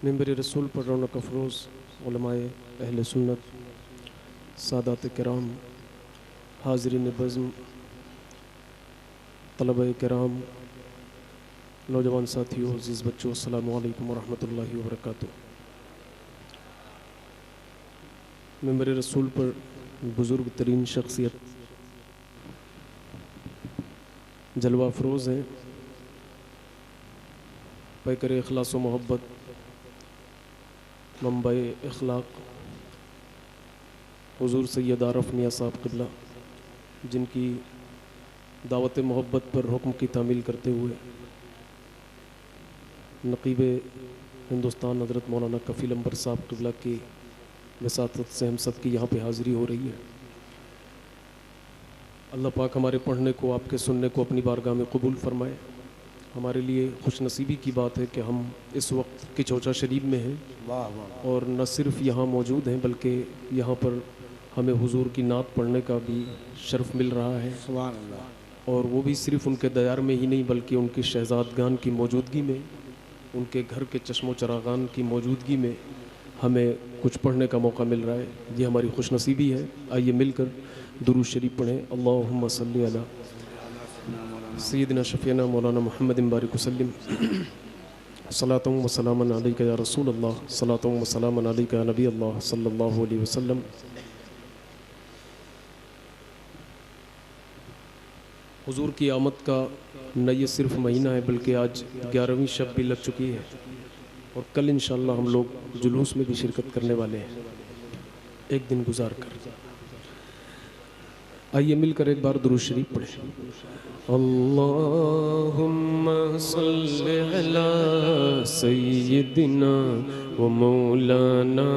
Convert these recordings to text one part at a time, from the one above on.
मिंबर रसूल पर रौनक अफरोज़ उलमाए अहले सुन्नत, सादात किराम, हाज़रीन बज़्म, तलबा किराम, नौजवान साथियों, अज़ीज़ बच्चों, अस्सलामु अलैकुम वरहमतुल्लाहि वबरकातुहू। मिंबर रसूल पर बुज़ुर्ग तरीन शख्सियत जलवा अफरोज़ हैं, पैकर इखलास व मोहब्बत, मंबा इखलाक हुज़ूर सैयद आरफ मियाँ साहब क़िबला, जिनकी दावत मोहब्बत पर हुक्म की तामील करते हुए नक़ीब हिंदुस्तान हज़रत मौलाना कफ़ील अंबर साहब क़िबला की वसातत से हम सब की यहाँ पे हाज़िरी हो रही है। अल्लाह पाक हमारे पढ़ने को, आपके सुनने को अपनी बारगाह में कबूल फ़रमाए। हमारे लिए खुशनसीबी की बात है कि हम इस वक्त किचौचा शरीफ में हैं और न सिर्फ़ यहाँ मौजूद हैं बल्कि यहाँ पर हमें हुजूर की नात पढ़ने का भी शर्फ़ मिल रहा है। सुभान अल्लाह। और वो भी सिर्फ़ उनके दयार में ही नहीं बल्कि उनकी शहज़ादगान की मौजूदगी में, उनके घर के चश्मो चरागान की मौजूदगी में हमें कुछ पढ़ने का मौका मिल रहा है। ये हमारी खुशनसीबी है। आइए मिलकर दुरूद शरीफ पढ़ें। अल्लाहुम्मा सल्ली अला सय्यिदिना शफ़ीना मौलाना मुहम्मदिन बारिक वसल्लिम सलातुम व सलामन अलैका या रसूल अल्लाह सलातुम व सलामन अलैका या नबी अल्लाह सल्लल्लाहु अलैहि वसल्लम। हुजूर की आमद का न ये सिर्फ महीना है बल्कि आज 11वीं शब भी लग चुकी है और कल इंशाअल्लाह हम लोग जुलूस में भी शिरकत करने वाले हैं एक दिन गुजार कर। आइए मिलकर एक बार दुरूद शरीफ पढ़ें। अल्लाहुम्मा सल्लि अला सय्यिदिना व मौलाना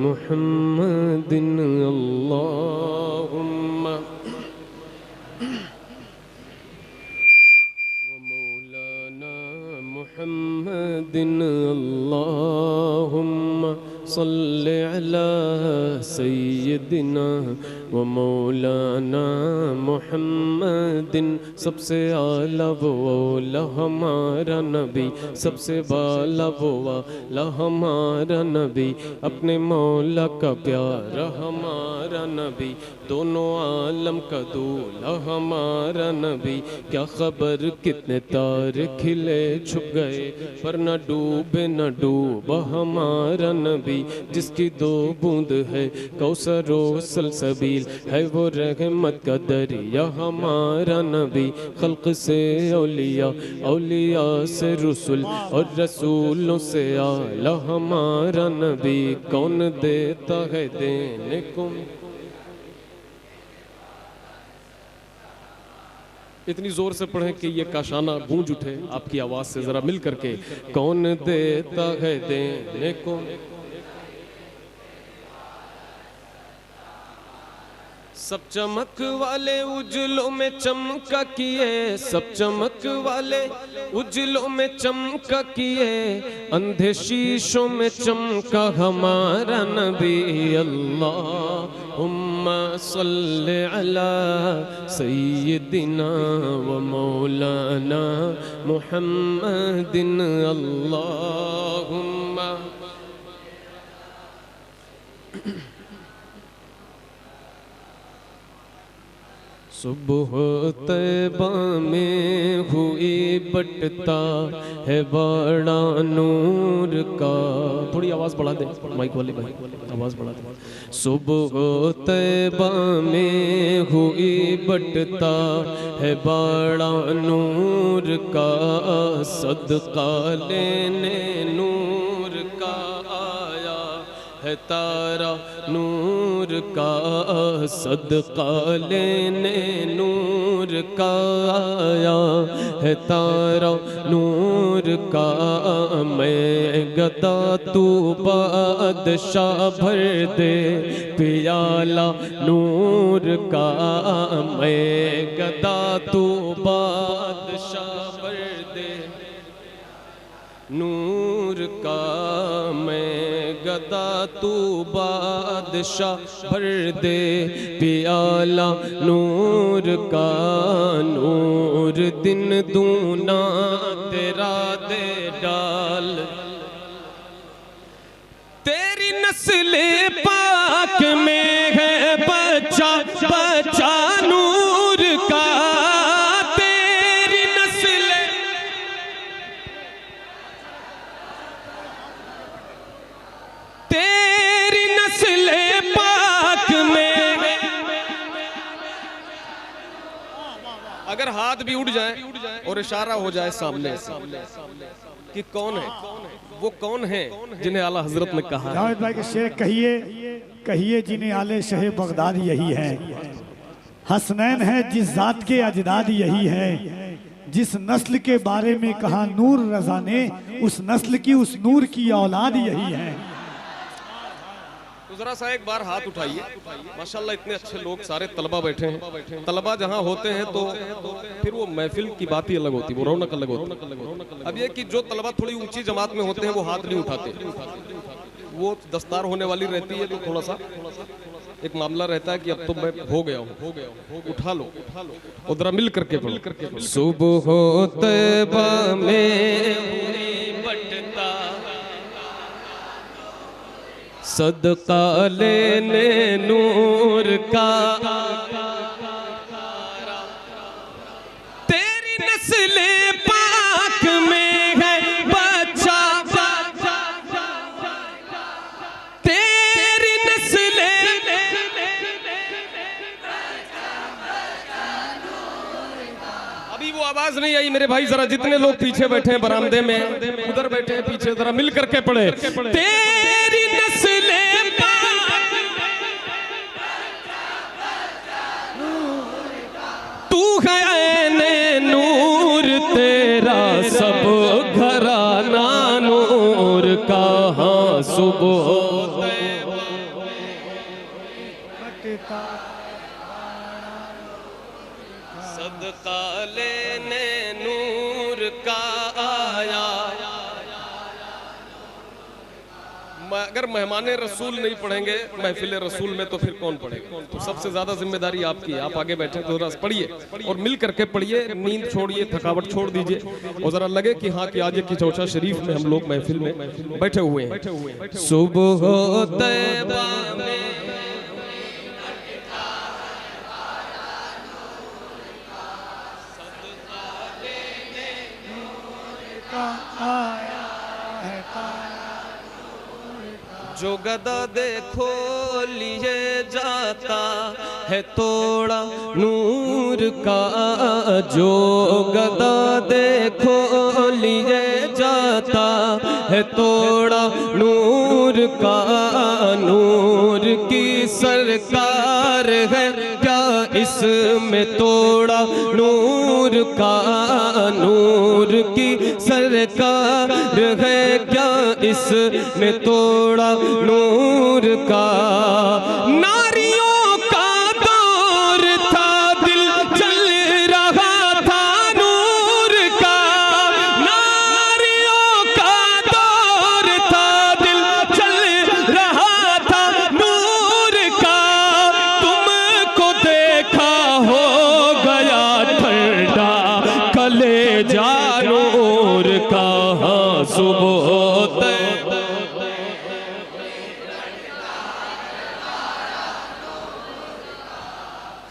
मुहम्मदिन अल्लाहुम्मा व मौलाना मुहम्मदिन अल्लाहुम्मा सल्लि अला सय्यिदिना व मौलाना मुहम्मदिन। सबसे आला वो औला हमारा नबी, सबसे बाला वो वाला हमारा नबी, अपने मौला का प्यारा हमारा नबी, दोनों आलम का दूल्हा हमारा नबी। क्या खबर कितने तारे खिले छुप गए पर न डूबे न डूबा हमारा नबी, जिसकी दो बूंद है कौसरो सलसबील, है वो रहमत का दरिया हमारा नबी। खल्क से औलिया, औलिया से रसूल और रसूलों से आला हमारा नबी, कौन देता है देने को। इतनी जोर से पढ़ें कि ये काशाना गूंज उठे आपकी आवाज से, जरा मिल करके। कौन देता है देने को, सब चमक वाले उजलों में चमका किए, सब चमक वाले उजलों में चमका किए, अंधे शीशों में चमका हमारा नबी। अल्लाहुम्मा सल्लि अला सय्यिदिना व मौलाना मुहम्मदिन अल्लाहुम्मा। सुबह तैबा में हुई बटता है बड़ा नूर का। थोड़ी आवाज़ बढ़ा दे माइक वाले भाई, आवाज़ बढ़ा दे। सुबह तैबा में हुई बटता है बड़ा नूर का, सदका लेने नूर का आया है तारा नूर का, सदका लेने नूर का आया है तारा नूर का। मैं गदा तू बादशाह भर दे पियाला नूर का, मैं गदा तू बादशाह भर दे नूर का, मैं गदा तू बादशाह भर दे पियाला नूर का। नूर दिन दूना तेरा दे डाल नस्ल पाक में है बच्चा बच्चा नूर का, तेरी नस्ल पाक में। अगर हाथ भी उड़ जाए और इशारा हो जाए सामने कि कौन है, वो कौन है जिन्हें आला हजरत ने कहा। जावेद भाई के शेर कहिए कहिए जिन्हें आले शहे बगदाद यही है, हसनैन है जिस जात के अजदाद यही है, जिस नस्ल के बारे में कहा नूर रजा ने, उस नस्ल की उस नूर की औलाद यही है। तो जरा सा एक बार हाथ उठाइए। माशाल्लाह इतने अच्छे लोग, सारे तलबा बैठे हैं। तलबा जहाँ होते हैं तो फिर वो महफिल की बात ही अलग होती है, वो रौनक अलग होती है। अब ये कि जो तलबा थोड़ी ऊंची जमात में होते हैं वो हाथ नहीं उठाते, वो दस्तार होने वाली रहती है तो थोड़ा सा एक मामला रहता है कि अब तो मैं हो गया हूँ, उठा लो और जरा मिल करके पढ़ो। सुबह तैबा में बटता सदका लेने नूर का, तेरी नस्ल पाक में है बच्चा, तेरी नस्ल। अभी वो आवाज नहीं आई मेरे भाई, जरा जितने लोग पीछे बैठे हैं बरामदे में, उधर बैठे हैं पीछे, जरा मिल करके पढ़े। तेरी नस्ल तू है ऐने नूर, तेरा सब घराना नूर का। हाँ सुबह सदका लेने नूर का आया। अगर मेहमान रसूल नहीं पढ़ेंगे महफिल रसूल में तो फिर कौन पढ़ेगा। तो सबसे ज्यादा जिम्मेदारी आपकी है, आप आगे बैठे तो जरा पढ़िए और मिल करके पढ़िए, नींद छोड़िए, थकावट छोड़ दीजिए और जरा लगे कि हाँ कि आज की चौचा शरीफ में हम लोग महफिल में बैठे हुए हैं। सुबह तैबा में जो गदा देखो लिए जाता है तोड़ा नूर का, जो गदा देखो लिए जाता है तोड़ा नूर का। नूर की सरकार है क्या इसमें तोड़ा नूर का, नूर की सरकार है क्या इसमें तोड़ा नूर का। नारियों का दौर था दिल जल रहा था नूर का, नारियों का दौर था दिल जल रहा था नूर का। तुमको देखा हो गया ठंडा कलेजा नूर का। हाँ सुबह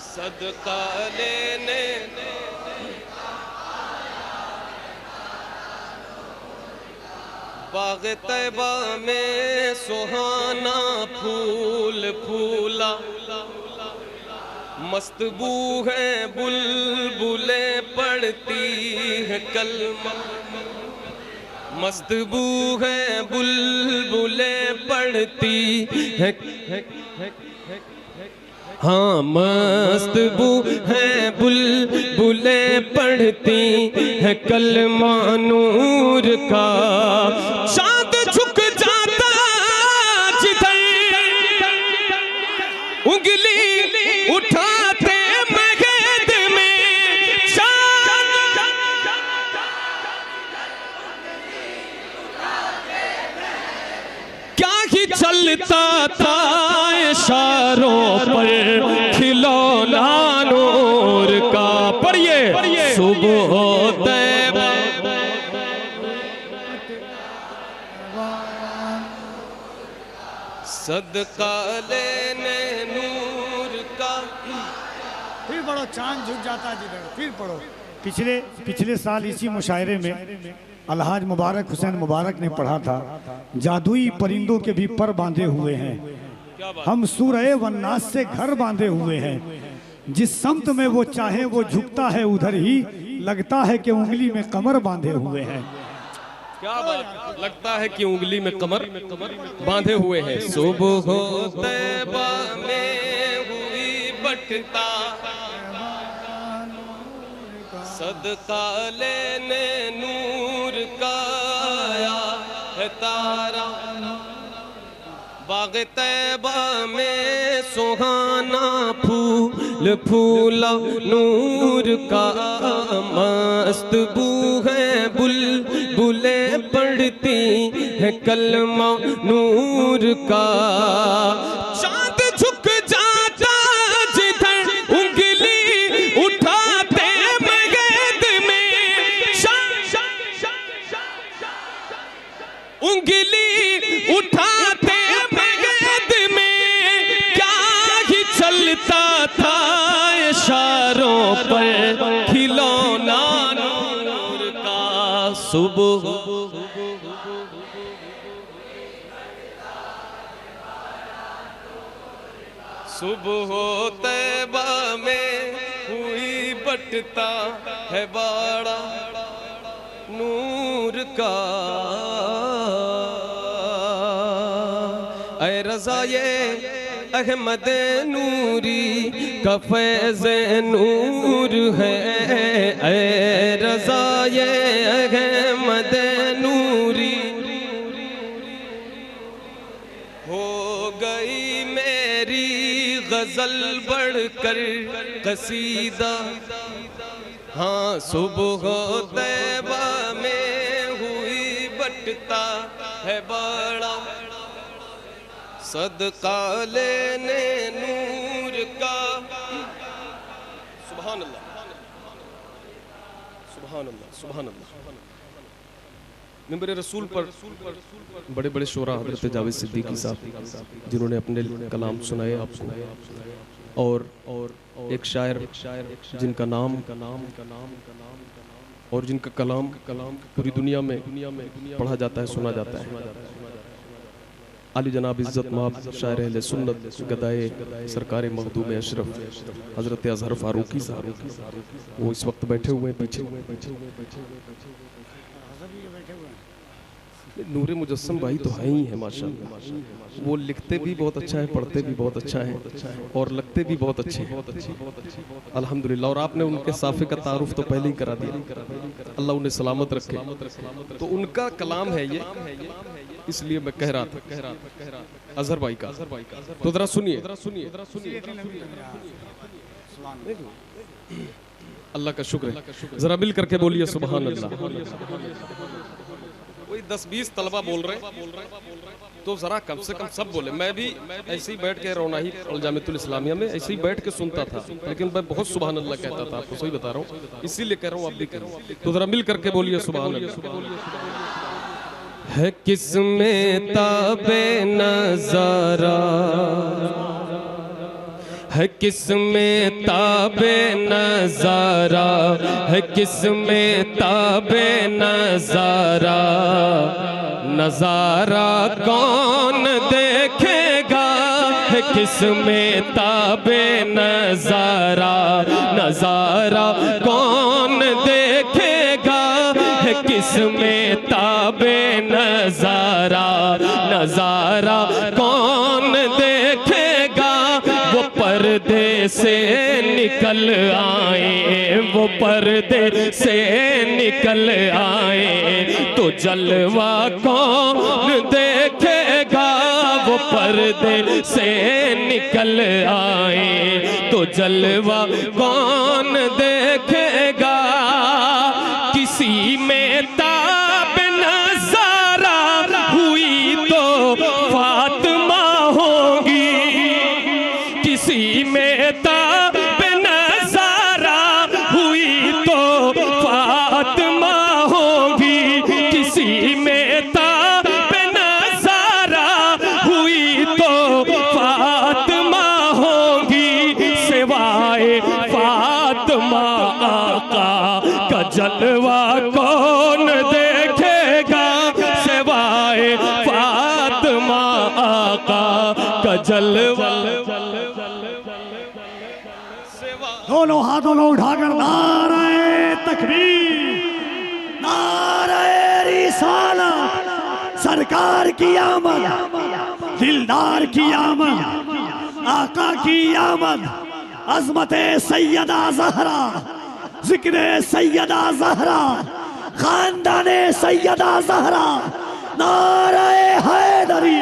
सदका लेने बाग तैबा में सुहाना फूल फूला, मस्त बू है बुलबुले पढ़ती है कलमा, मस्त बू है बुलबुले पढ़ती है। हाँ मस्त बू है बुलबुले पढ़ती है कलमा नूर का। चांद झुक जाता जिधर उंगली उठाते मगध में, चांद क्या ही चलता था इशारों पर खिलौना नूर का। पढ़िए सुबह तैबा सदका लेने नूर का। फिर पढ़ो, चांद झुक जाता है जिधर, फिर पढ़ो। पिछले साल इसी मुशायरे में अलहाज मुबारक हुसैन मुबारक ने पढ़ा था, जादुई परिंदों के भी पर बांधे हुए हैं, हम सूरह वन्नास से घर बांधे हुए हैं, जिस समत में वो चाहे वो झुकता है उधर ही, लगता है कि उंगली में कमर बांधे हुए हैं। क्या बात, लगता है कि उंगली में कमर बांधे हुए हैं। सुबह हो तैबा में हुई बटता, सदका लेने नूर का आया है तारा, बाग तैबा में सुहाना फूल फूला नूर का, मस्त बू है बुलबुले पढ़ती है कलमा नूर का। चांद झुक जाता जिधर उंगली उठाते मगध में, उंगली उठाते मगध में, क्या ही चलता था इशारों पर खिलौना नूर का। सुबह सुबह हो तैबा में हुई बटता है बाड़ा नूर का। ऐ रज़ा ये अहमद नूरी का फैज़ नूर है, ऐ रज़ा ये अहमद नूरी हो गई मेरी गज़ल बढ़कर कसीदा। हाँ सुबह तैबा में हुई बटता है बड़ा, सदका लेने नूर का। सुभान अल्लाह, सुभान अल्लाह, सुभान अल्लाह। मेरे रसूल पर बड़े बड़े शोरा हज़रत जावेद सिद्दीकी साहब, जिन्होंने अपने कलाम सुनाए आपको, और एक शायर जिनका नाम और जिनका कलाम पूरी दुनिया में पढ़ा जाता है, सुना जाता है। आली जनाब इज़्ज़त माब शायर अहले सुन्नत गदाए सरकार मखदूम अशरफ हज़रत अज़हर फारूकी साहब, वो इस वक्त बैठे हुए हैं पीछे। नूरे मुजस्सम भाई तो है ही है माशाअल्लाह, वो लिखते भी बहुत अच्छा है, पढ़ते भी बहुत अच्छा है, और लगते भी बहुत अच्छे हैं अल्हम्दुलिल्लाह। और आपने उनके साफ़े का तारुफ तो पहले ही करा दिया, अल्लाह उन्हें सलामत रखे। तो उनका कलाम है ये, इसलिए मैं कह रहा था अज़हर भाई का। तो जरा सुनिए, अल्लाह का शुक्र है, जरा मिल करके बोलिए सुभान अल्लाह। कोई 10-20 तलबा बोल रहे हैं तो जरा कम से कम सब बोले। मैं भी ऐसे ही बैठ के रोनाही जामियतुल इस्लामिया में ऐसे ही बैठ के सुनता था, लेकिन मैं बहुत सुभान अल्लाह कहता था, आपको सही बता रहा हूँ, इसीलिए कह रहा हूँ आप भी करें। तो जरा मिल करके बोलिए सुभान अल्लाह। है किसमें ताबे नज़ारा, है किसमें ताबे नज़ारा, है किसमें ताबे नज़ारा, नज़ारा कौन देखेगा, है किसमें ताबे नज़ारा, नज़ारा कौन देखेगा, है किसमें ताबे नज़ारा, नज़ारा कौन देखेगा। वो पर्दे से निकल आए, वो पर्दे से निकल आए, तो जलवा कौन देखेगा, वो पर्दे से निकल आए, तो जलवा कौन देखेगा। किसी में ताब नज़ारा हुई तो फातिमा होगी, किसी में ताब नज़ारा हुई तो फातिमा होगी, किसी में ताब नज़ारा हुई तो आका का जलवा। दोनों हाथों को उठाकर नारे तकबीर, नारे रिसालत, सरकार की आमद, दिलदार की आमद, आका की आमद, अज़मते सैयदा ज़हरा, ज़िक्रे सैयदा ज़हरा, खानदाने सैयदा ज़हरा, नारे हैदरी।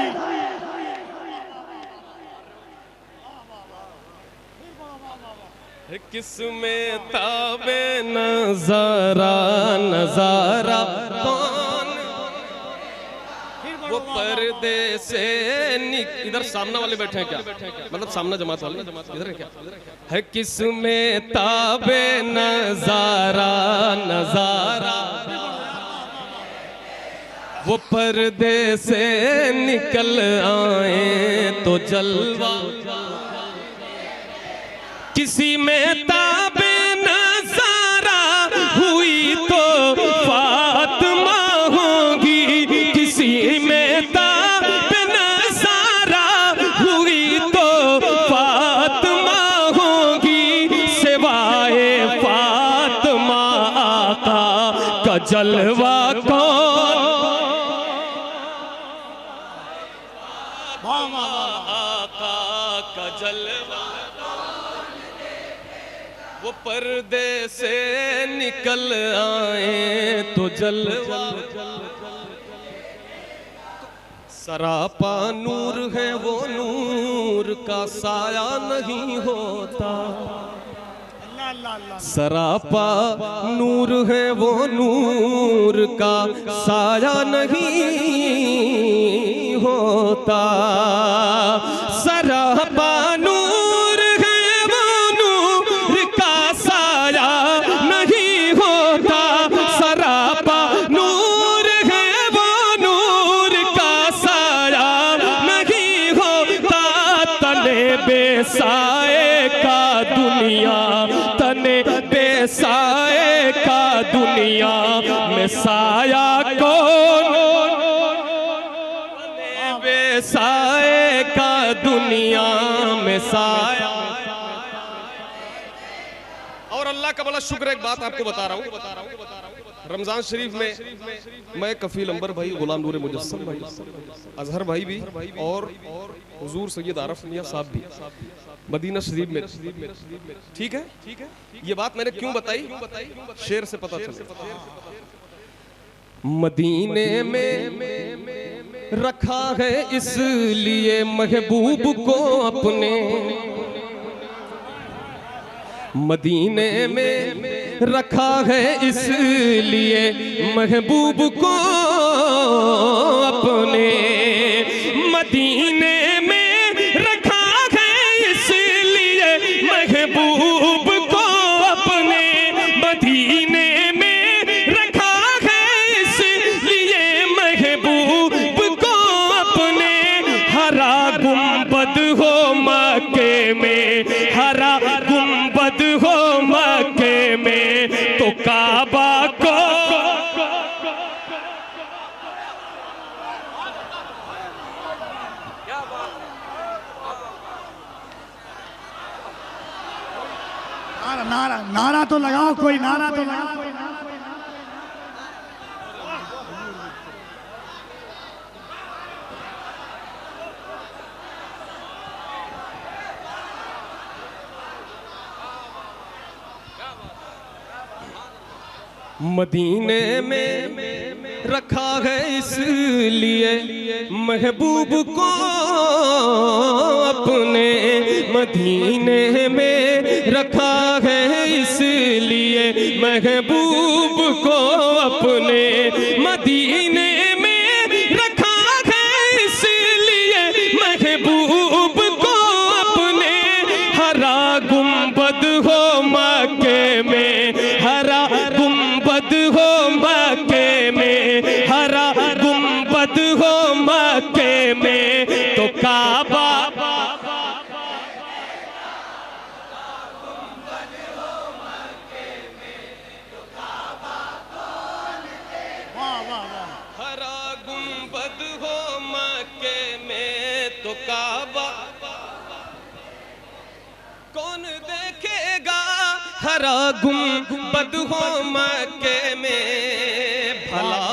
किसमें ताबे नजारा, नजारा कौन वो पर्दे से इधर सामने वाले बैठे हैं क्या, मतलब सामने जमात वाले इधर है क्या है। किसमें ताबे नजारा, नजारा वो पर्दे से निकल आए तो जलवा। किसी में ताबे नजारा हुई तो फातिमा होगी, किसी में ताबे नजारा हुई तो फातिमा होगी। सिवाए फातिमा आका का जलवा कौन, आका का जलवा वो पर्दे से निकल आए तो जलवा। सरापा नूर है वो नूर का साया नहीं होता, सरापा नूर है वो नूर का साया नहीं होता। सरापा बेसाए का दुनिया, तने बेसाए का दुनिया में साया कौन, तने बेसाए का दुनिया में साया। और अल्लाह का बड़ा शुक्र है, एक बात आपको बता रहा हूँ। रमजान शरीफ में मैं कफील अंबर भाई, गुलाम नूर मुजस्सम भाई, अजहर भाई भी और हुजूर सैयद आरफ मियां साहब भी मदीना शरीफ में, ठीक है। ये बात मैंने क्यों बताई, शेर से पता चला। मदीने में रखा है इसलिए महबूब को अपने, मदीने में रखा है इसलिए महबूब को अपने, मदीने में रखा है इसलिए महबूब को अपने, मदीने में रखा है इसलिए महबूब को अपने। हरा गुंबद हो मक्के में, हरा गुंबद हो मक्के में तो काबा को, नारा नारा तो लगाओ, कोई नारा तो लगाओ। मदीने में रखा है इसलिए महबूब को अपने, मदीने में रखा है इसलिए महबूब को अपने, मदीने में रखा है इसलिए महबूब को अपने। हरा गुंबद हो मक्के में, हरा गुंबद हो मक्के में, हरा गुंबद हो मक्के में तो काबा, हो काबा कौन देखेगा, हरा गुंबद हो मक्के में। भला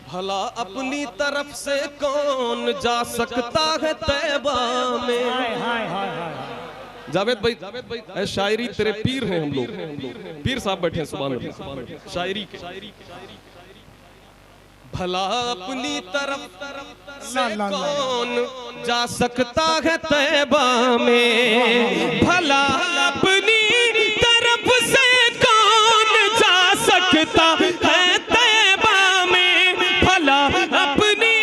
भला अपनी तरफ से कौन जा सकता है तैबा में। जावेद भाई शायरी तेरे पीर हैं हम लोग, पीर साहब बैठे हैं सुभान अल्लाह शायरी के। भला अपनी तरफ से कौन जा सकता है तैबा में। भला अपनी तरफ से कौन जा सकता है तैबा में। भला अपनी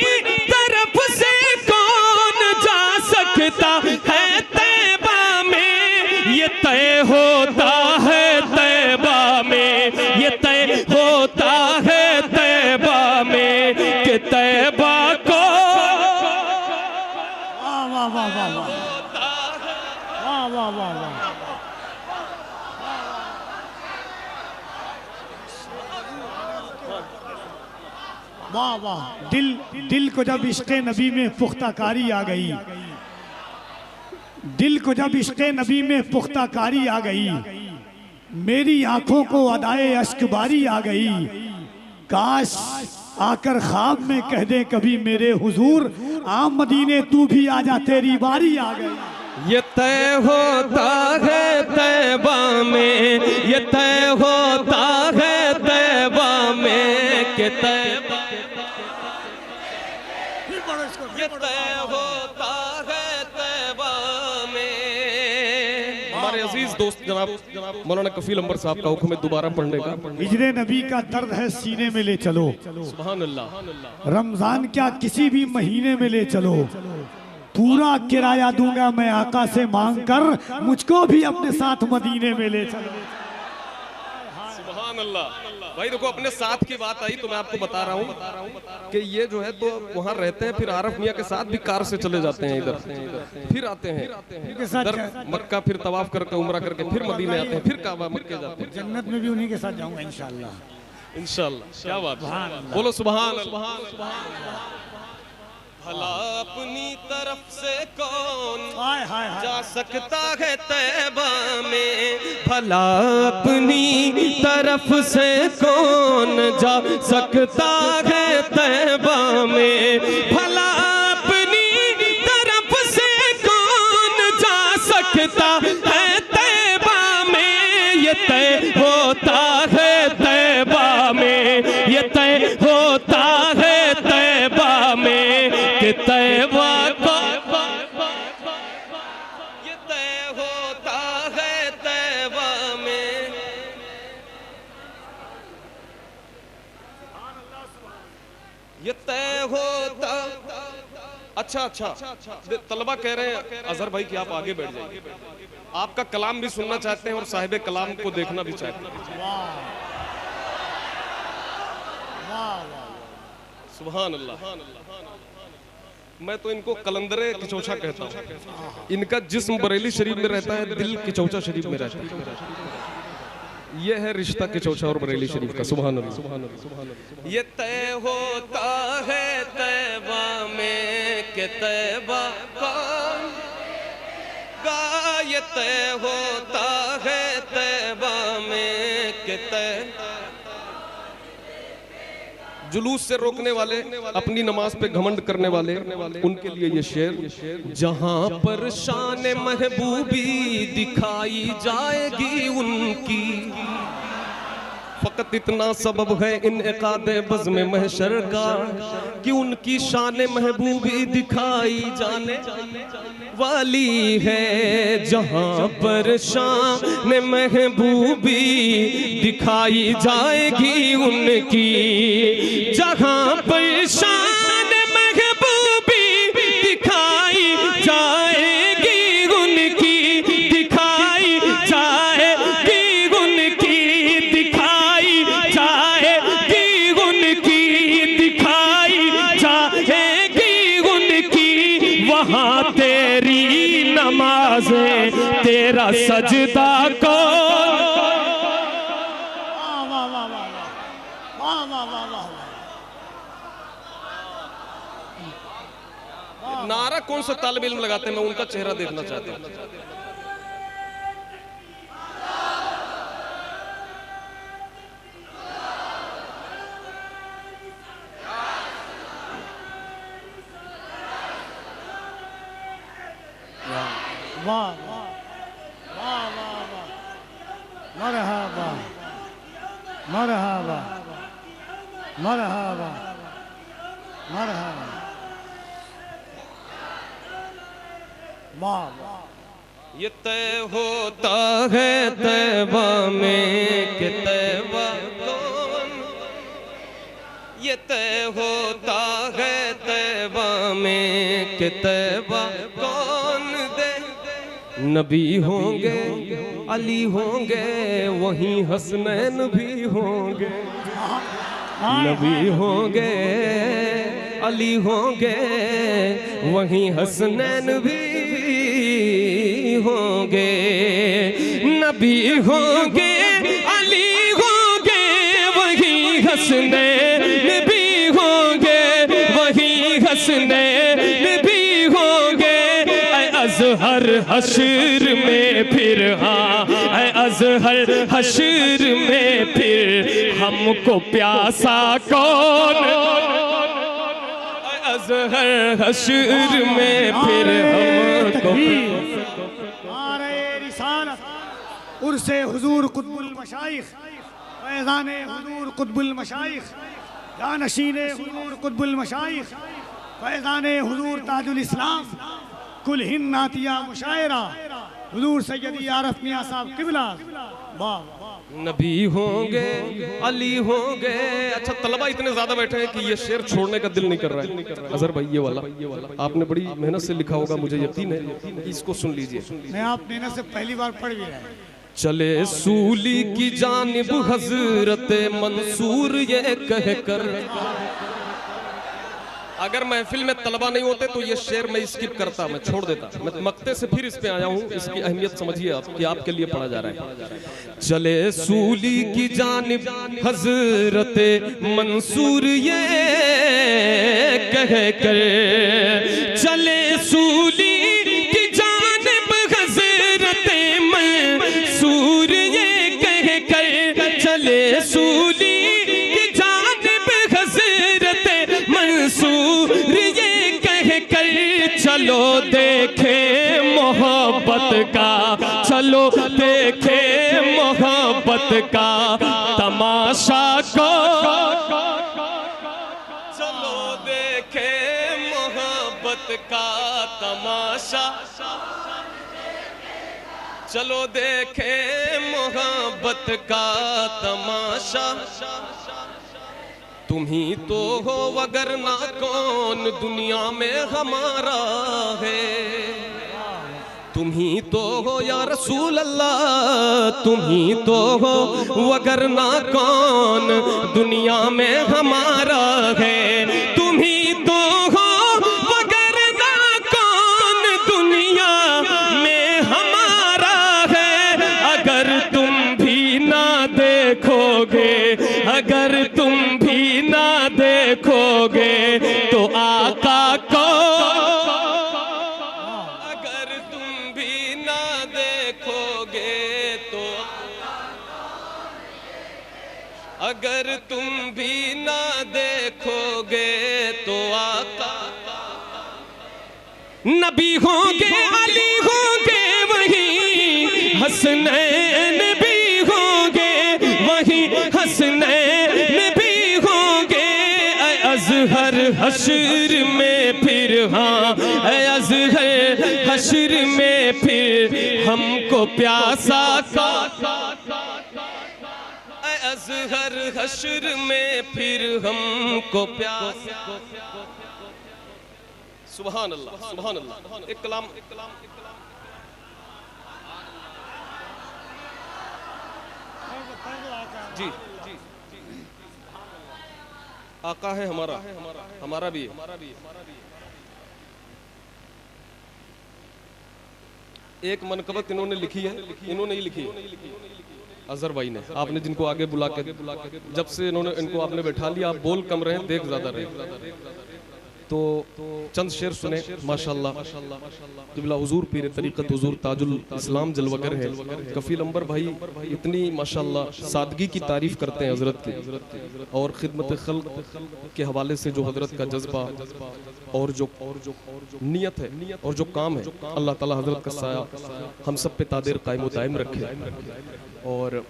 तरफ से कौन जा सकता है तैबा में। ये तय होता है तैबा में, ये तय होता है तैबा में कि तैबा को वाह वाह वाह वाह वाह वाह वाह वाह। वाह वाह। दिल को जब इश्क़े नबी में पुख्ताकारी आ गई, दिल को जब इश्क़े नबी में पुख्ताकारी आ गई, मेरी आंखों को अदाए अश्कबारी आ गई। काश आकर ख्वाब में कह दे कभी मेरे हुजूर, आ मदीने तू भी आजा तेरी बारी आ गई। ये तय होता है तैबा में, ये तय होता है तैबा में कि तैबा, ये तय होता है तैबा में। हमारे अजीज दोस्त जनाब मौलाना कफील अंबर साहब का हुक्म है दोबारा पढ़ने का। हिजरे नबी का दर्द है सीने में ले चलो, सुभान अल्लाह। रमजान क्या किसी भी महीने में ले चलो, पूरा किराया दूंगा मैं आका से मांग कर, मुझको भी अपने साथ मदीने में ले चलो। सुभान अल्लाह। भाई देखो अपने साथ की बात आई तो मैं आपको बता रहा हूँ कि ये जो है तो वहाँ रहते हैं, फिर आरफ मियाँ के साथ भी कार से चले जाते हैं इधर, फिर आते हैं इधर मक्का, फिर तवाफ करके उम्रा करके फिर मदीने आते हैं, फिर काबा मक्के जाते हैं। जन्नत में भी उन्हीं के साथ जाऊंगा इंशाअल्लाह। इंशाअल्लाह। क्या बात, बोलो सुभान अल्लाह। भला अपनी तरफ से कौन जा सकता है तैबा में। भला अपनी तरफ से कौन जा सकता है तैबा में। भला अपनी तरफ से कौन जा सकता है तैबा में। ये तय होता है तैबा में, ये तय होता है तैबा में कि तैबा को, ये तय होता है तैबा में। ये तय होता। अच्छा तलबा कह रहे हैं अजहर भाई कि आप आगे बैठ जाइए, आपका कलाम भी सुनना चाहते हैं और साहिब कलाम को देखना भी चाहते हैं। सुभान अल्लाह। मैं तो इनको कलंदरे किचौचा कहता हूँ। इनका जिस्म बरेली शरीफ में रहता है, दिल किचौचा शरीफ में रहता है। ये है रिश्ता किचौचा और बरेली शरीफ का। सुभान अल्लाह। ये तय होता है तैबा में कि तैबा कौन गा। ये तय होता है तैबा में कि तैबा। जुलूस से रोकने वाले, अपनी नमाज पे घमंड करने वाले, उनके लिए ये शेर। जहां पर शान महबूबी दिखाई जाएगी उनकी, फकत इतना सबब है इनकादे बज़्म महशर का कि उनकी शान महबूबी दिखाई जाने वाली है। जहां पर शान महबूबी दिखाई जाएगी उनकी, जहां पर शान महबूबी दिखाई जाएगी उनकी, दिखाई जाएगी उनकी, दिखाई जाएगी उनकी, दिखाई जाएगी उनकी। वहाँ तेरी नमाज़ें, तेरा सजदा को। नारा कौन सा तालिब इल्म लगाते हैं, मैं उनका चेहरा देखना चाहता हूँ। वाह वाह वाह वाह वाह, मरहबा मरहबा मरहबा मरहबा, वाह वाह। ये तय होता है तैबा में कि तैबा कौन, ये तय होता है तैबा में कि तैबा कौन दे। नबी होंगे अली होंगे वहीं हसनैन भी होंगे, नबी होंगे अली होंगे वहीं हसनैन भी होंगे, नबी होंगे अली होंगे वहीं हसनैन भी होंगे, वहीं हसनैन भी होंगे। ऐ अज़हर हश्र में फिर, हाँ ऐ अज़हर हश्र में फिर हमको प्यासा कौन, अज़हर हश्र में फिर हमको। उर्से हुजूर कुतुबुल मशाइख, फैज़ाने हुजूर कुतुबुल मशाइख, जानशीने हुजूर कुतुबुल मशाइख, फैज़ाने हुजूर ताजुल इस्लाम, कुल हिंद नातिया मुशायरा हुजूर सैयदी आरफ मियां साहब किबला। वाह, नबी होंगे अली होंगे। अच्छा तलबा इतने ज्यादा बैठे हैं कि ये शेर छोड़ने का दिल नहीं कर रहा है। अजहर भाई ये वाला आपने बड़ी मेहनत से लिखा होगा, मुझे यकीन है, इसको सुन लीजिए। मैं आप मेहनत से पहली बार पढ़ भी रहा है। चले सूली की जानिब हजरत मंसूर ये कह कर, अगर महफिल में तलबा नहीं होते तो ये शेर मैं स्किप करता, मैं छोड़ देता। मैं मक्ते से फिर इस पे आया हूँ, इसकी अहमियत समझिए आप कि आपके लिए पढ़ा जा रहा है। चले सूली की जानिब हजरत मंसूर ये कह कर, चले सूली की जानिब हजरत मंसूर ये कह कर, चले सूली की जानिब हजरत मंसूर ये कह कर, चलो देखे मोहब्बत का, चलो देखे मोहब्बत का तमाशा को, चलो देखे मोहब्बत का तमाशा, चलो देखे मोहब्बत का तमाशा। तुम ही तो हो वगरना कौन दुनिया में हमारा है, तुम ही तो हो या रसूल अल्लाह, तुम ही तो हो वगरना कौन दुनिया में हमारा है, तुम ही तो हो वगरना कौन दुनिया में हमारा है। अगर तुम भी ना देखोगे, अगर तुम भी ना देखोगे तो आका को, अगर तुम भी ना देखोगे तो, अगर तुम भी ना देखोगे तो आका। नबी होंगे अली होंगे वहीं हसनैन भी होंगे, वहीं हसनैन भी होंगे। अज़हर हश्र में फिर, हाँ अज़हर हश्र में फिर हमको प्यासा का, अज़हर हश्र में फिर हमको प्यासा। सुभान अल्लाह, सुभान अल्लाह। एक कलाम, एक कलाम, एक कलाम। जी जी, आका है हमारा, हमारा भी है। एक मनकबत इन्होंने लिखी है, इन्होंने ही लिखी है, अजहर भाई ने। आपने जिनको आगे बुला के, जब से इन्होंने इनको आपने बैठा लिया, आप बोल कम रहे, देख ज्यादा रहे। तो चंद शेर सुने माशाल्लाह। क़िबला हुजूर पीर तरीक़त हुजूर ताजुल इस्लाम जलवगर है। कफ़ील अंबर भाई इतनी माशाल्लाह सादगी की तारीफ़ करते हैं हज़रत की, और खिदमत खल्क़ के हवाले से जो हज़रत का जज्बा और जो नियत है और जो काम है, अल्लाह ताला हज़रत का साया हम सब पे तादेर कायम व दायम रखे। और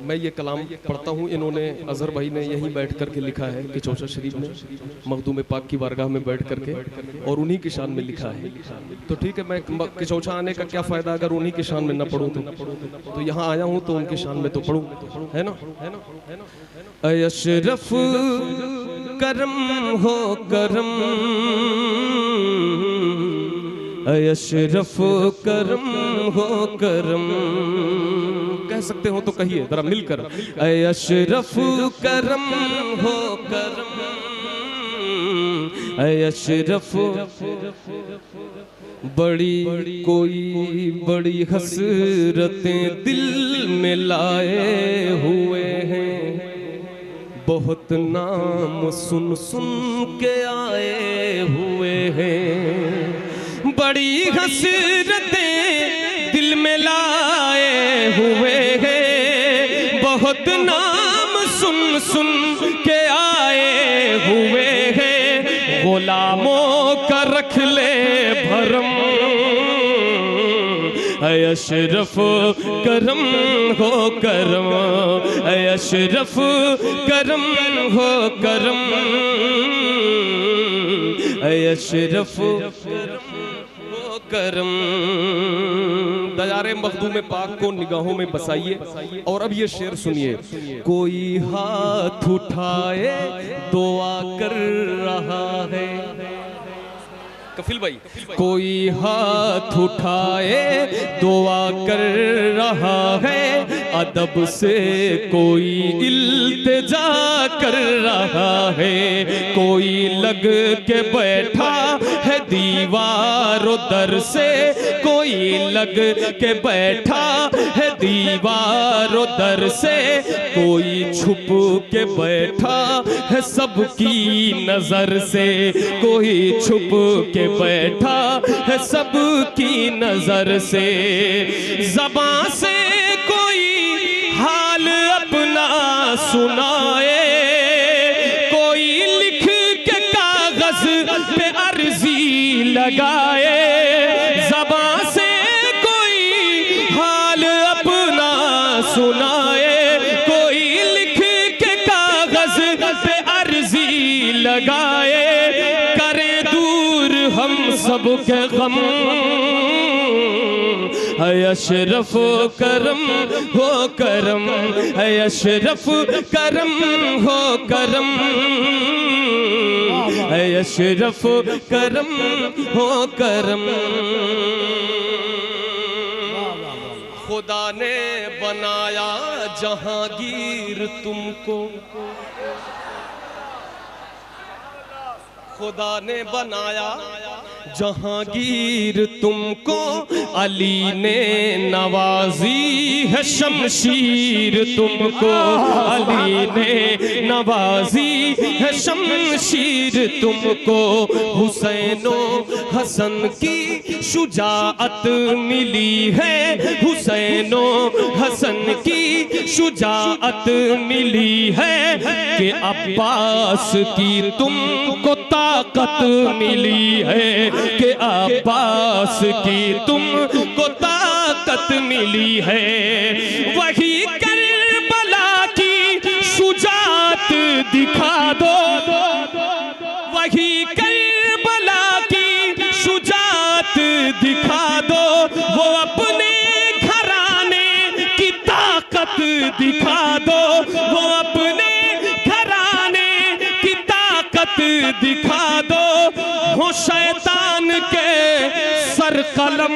मैं ये कलाम पढ़ता हूँ, इन्होंने अजहर भाई ने यहीं बैठ कर के लिखा है कि चौचा शरीफ में मखदूम पाक की बारगाह में बैठ करके, और उन्हीं की शान में लिखा है। तो ठीक है, मैं किचौचा आने का क्या फ़ायदा अगर उन्हीं की शान में न पढ़ूँ तो यहाँ आया हूँ तो उनकी शान में तो पढ़ूँ, है ना। अशरफ करम हो करम, अशरफ करम हो करम, कह सकते हो तो कहिए जरा मिलकर। अशरफ करम हो करम, अशरफ बड़ी कोई बड़ी हसरतें दिल में लाए हुए हैं, बहुत नाम सुन सुन के आए हुए हैं, बड़ी हसरतें दिल में लाए हुए हैं, बहुत नाम सुन सुन के आए हुए हैं, गुलामों का रख ले भरम, अशरफ करम हो करम, अशरफ करम हो करम, अशरफ हो करम। दयारे मखदूम पाक को निगाहों में बसाइए और अब ये शेर सुनिए। कोई हाथ उठाए दुआ कर रहा है, कफिल भाई, कोई हाथ उठाए दुआ कर रहा है, अदब से कोई इल्तिजा कर रहा है, कोई लग के बैठा है दीवारों दर से, कोई लग के बैठा है दीवारों दर से, कोई छुप के बैठा है सबकी नजर से, कोई छुप के बैठा है सबकी नजर से, ज़बां से कोई हाल अपना सुनाए, कोई लिख के कागज पे अर्जी लगाए, ज़बां से कोई हाल अपना सुनाए, कोई लिख के कागज पे अर्जी लगाए, हम सब के गम, अशरफ करम हो करम, अशरफ करम हो करम, अशरफ करम हो करम। खुदा ने बनाया जहांगीर तुमको, खुदा ने बनाया जहांगीर तुमको, अली ने नवाजी है शमशीर तुमको, अली ने नवाजी है शमशीर तुमको, हुसैनो हसन की शुजाअत मिली है, हुसैनो हसन की शुजाअत मिली है, कि अब्बास की तुमको ताकत मिली है, कि अब्बास की तुमको ताकत मिली है, वही करबला की शुजाअत दिखा दो, वही करबला की शुजाअत दिखा दो, वो अपने घराने की ताकत दिखा दो, वो अपने घराने की ताकत दिखा दो, हो शैतान के सर कलम,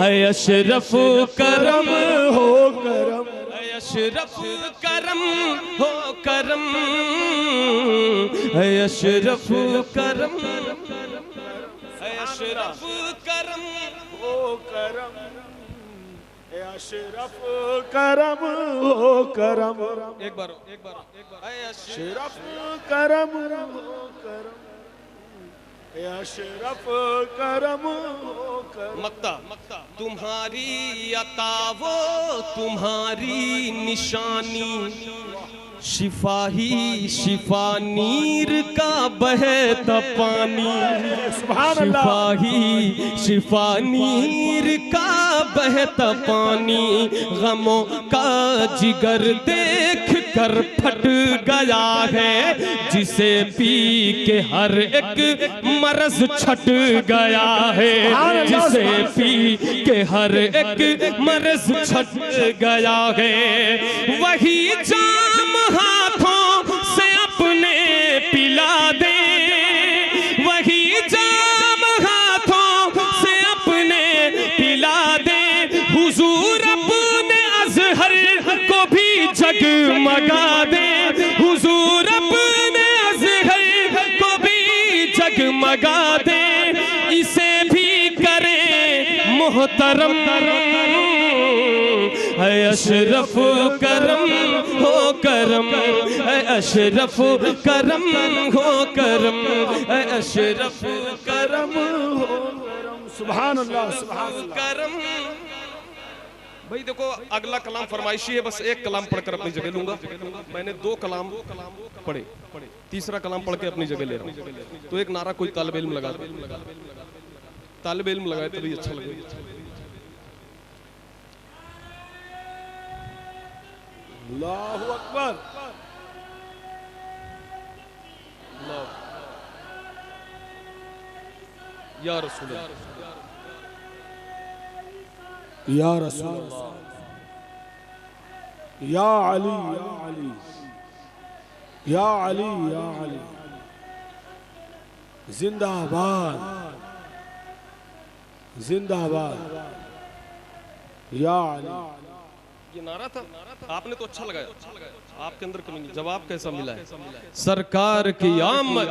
अशरफ करम हो करम, अशरफ करम हो करम, अशरफ करम, अशरफ करम हो करम। अशरफ करम हो करम, एक बार अशरफ करम हो करम, अशरफ करम हो करम। मक्ता तुम्हारी अता वो तुम्हारी निशानी, शिफाही शिफा नीर का बहता पानी, शिफाही शिफा नीर का बहता पानी, गमों का जिगर देख कर फट गया है, जिसे पी के हर एक मरज छट गया है, जिसे पी के हर एक मरज छट गया है, वही जाम हाथों से अपने पिला दे, वही जाम हाथों से अपने पिला दे, हुजूर अपने अजहर को भी जगमगा दे, हुजूर अपने अजहर को भी जगमगा दे, इसे भी करे मोहतरम, है अशरफ करम हो करम, है अशरफ करम हो करम, है अशरफ करम हो करम। सुभान अल्लाह, सुभान अल्लाह। करम। भाई देखो अगला कलाम फरमाइशी है, बस एक कलाम पढ़कर अपनी जगह लूंगा। मैंने 2 कलाम पढ़े, तीसरा कलाम पढ़ के अपनी जगह ले रहा हूँ। तो एक नारा कोई तालिब इल्म लगा दे, तालिब इल्म लगाए तभी अच्छा लगेगा। अल्लाहु अकबर। या रसूल या रसूल, या अली, या अली, या अली, या अली, जिंदाबाद जिंदाबाद, या अली। ये नारा था, आपने तो अच्छा लगाया, आपके अंदर कमी नहीं। जवाब कैसा मिला है? सरकार की आमद।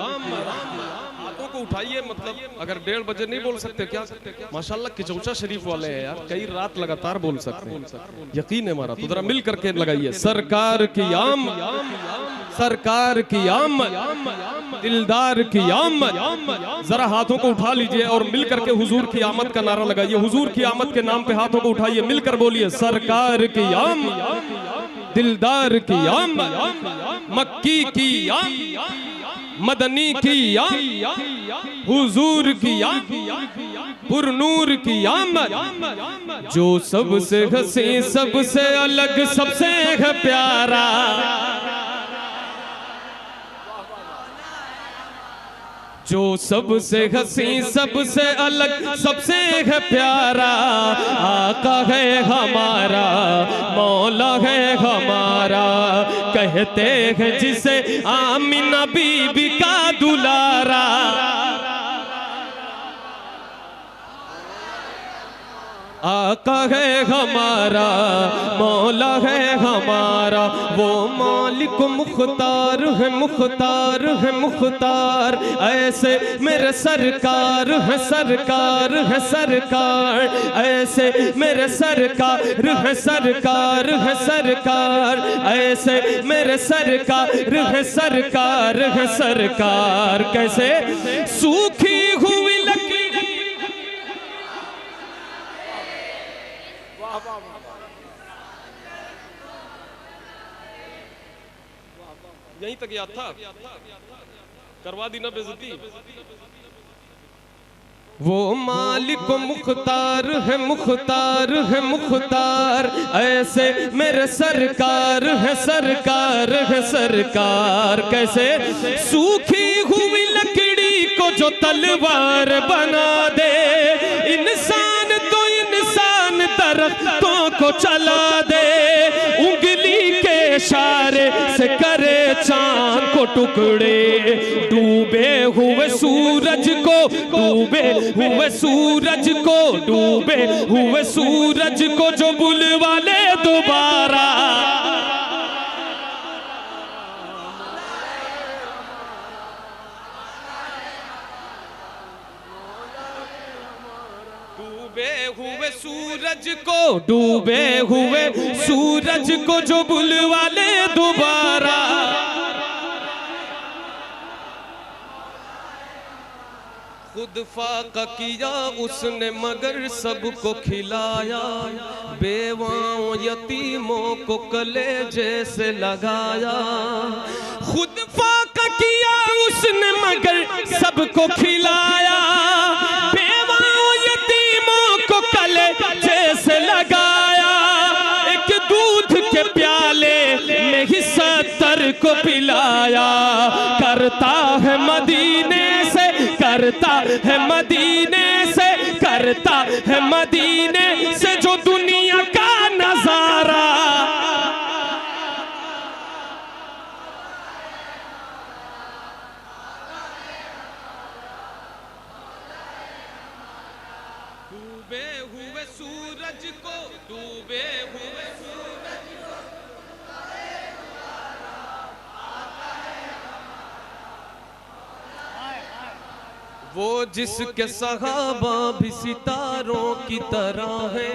हाथों को उठाइए, मतलब अगर 1:30 बजे नहीं बोल सकते क्या? माशाल्लाह किचौचा शरीफ वाले हैं यार, कई रात लगातार बोल सकते हैं, यकीन है हमारा। तो जरा मिल करके लगाइए, सरकार की आमद, सरकार की आमद, दिलदार की आमद। जरा हाथों को उठा लीजिए और मिल करके हुजूर की आमद का नारा लगाइए। हुजूर की आमद के नाम पे हाथों को उठाइए, मिलकर बोलिए, सरकार की आमद, दिलदार की आमद, मक्की की आमद, मदनी की आमद, हुजूर की आमद, पुरनूर की आमद, जो सबसे हसी, सबसे अलग, सबसे है प्यारा, जो सबसे हसी, सबसे अलग, सबसे है प्यारा, आका है हमारा, मौला है हमारा, कहते हैं जिसे आमिना बीबी का दुलारा। आका है हमारा, मौला है हमारा, वो मालिक मुख्तार है, मुख्तार है मुख्तार, ऐसे मेरे सरकार है, सरकार है सरकार, ऐसे मेरे सरकार है, सरकार है सरकार, ऐसे मेरे सरकार है, सरकार है सरकार। कैसे सूखी हुई लकड़ी, यहीं तक याद था, करवा दी ना बेइज्जती। वो मालिक मुख्तार है, मुख्तार है मुख्तार, ऐसे मेरे सरकार है, सरकार है सरकार। कैसे सूखी हुई लकड़ी को जो तलवार बना दे, इंसान तो इंसान दरख्तों को चला दे, उंगली के इशारे से करे चांद को टुकड़े, डूबे हुए सूरज को, डूबे हुए सूरज को, डूबे हुए सूरज को जो बुलवा ले दोबारा। डूबे हुए सूरज को, डूबे हुए सूरज को जो बुलवा ले दोबारा, खुद फाका किया उसने मगर सबको खिलाया, बेवाओं यतीमों को कलेजे से लगाया। खुद फाका किया उसने मगर सबको खिलाया, बेवाओं यतीमों को कलेजे से लगाया। एक दूध के प्याले में ही 70 को पिलाया। करता है मदीने से, करता है मदीने से, करता है मदीने से जो दुनिया का नजारा। डूबे हुए सूरज को, डूबे हुए सूरज को, वो जिसके सहाबा भी सितारों की तरह है,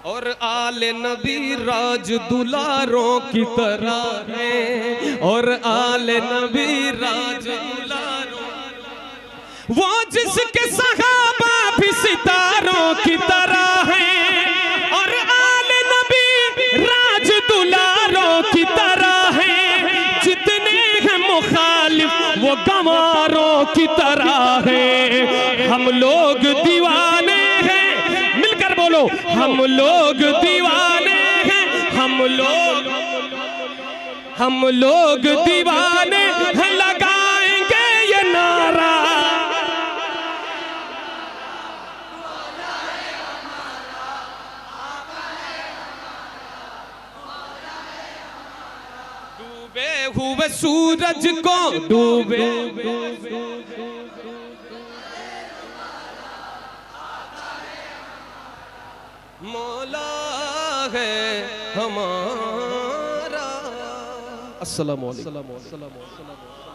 और आले नबी राज दुलारों की तरह है, और आले नबी राज दुलारों। वो जिसके सहाबा भी सितारों की तरह है, और आले नबी राज दुलारों की तरह है। जितने हैं मुखालिफ वो गंवारों की तरह है। हम लोग दीवाने हैं, मिलकर बोलो, हम लोग दीवाने हैं, हम लोग दीवाने हैं, लगाएंगे ये नारा। डूबे हुए सूरज को, डूबे मौला है हमारा। अस्सलामु अलैकुम।